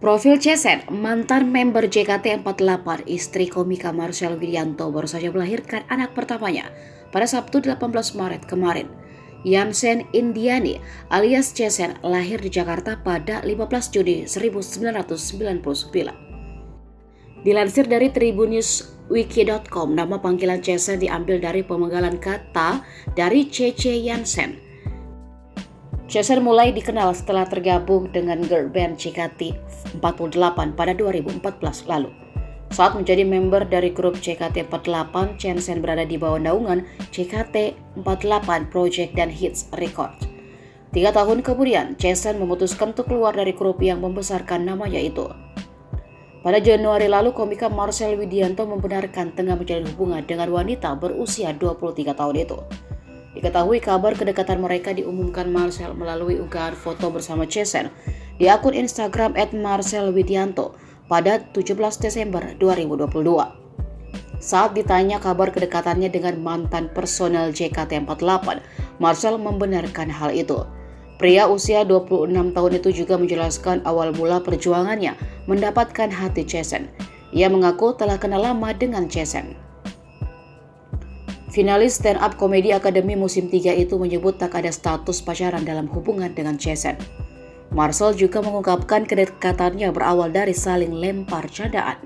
Profil Cesen, mantan member JKT48, istri komika Marcel Widianto baru saja melahirkan anak pertamanya pada Sabtu 18 Maret kemarin. Yansen Indiani alias Cesen lahir di Jakarta pada 15 Juni 1999. Dilansir dari tribunnewswiki.com, nama panggilan Cesen diambil dari pemenggalan kata dari C.C. Yansen. Cesen mulai dikenal setelah tergabung dengan girl band JKT48 pada 2014 lalu. Saat menjadi member dari grup JKT48, Cesen berada di bawah naungan JKT48 Project dan Hits Records. 3 tahun kemudian, Cesen memutuskan untuk keluar dari grup yang membesarkan namanya itu. Pada Januari lalu, komika Marcel Widianto membenarkan tengah menjalin hubungan dengan wanita berusia 23 tahun itu. Diketahui kabar kedekatan mereka diumumkan Marcel melalui unggahan foto bersama Cesen di akun Instagram @marcelwidianto pada 17 Desember 2022. Saat ditanya kabar kedekatannya dengan mantan personel JKT48, Marcel membenarkan hal itu. Pria usia 26 tahun itu juga menjelaskan awal mula perjuangannya mendapatkan hati Cesen. Ia mengaku telah kenal lama dengan Cesen. Finalis stand-up komedi Akademi Musim 3 itu menyebut tak ada status pacaran dalam hubungan dengan Cesen. Marcel juga mengungkapkan kedekatannya berawal dari saling lempar candaan.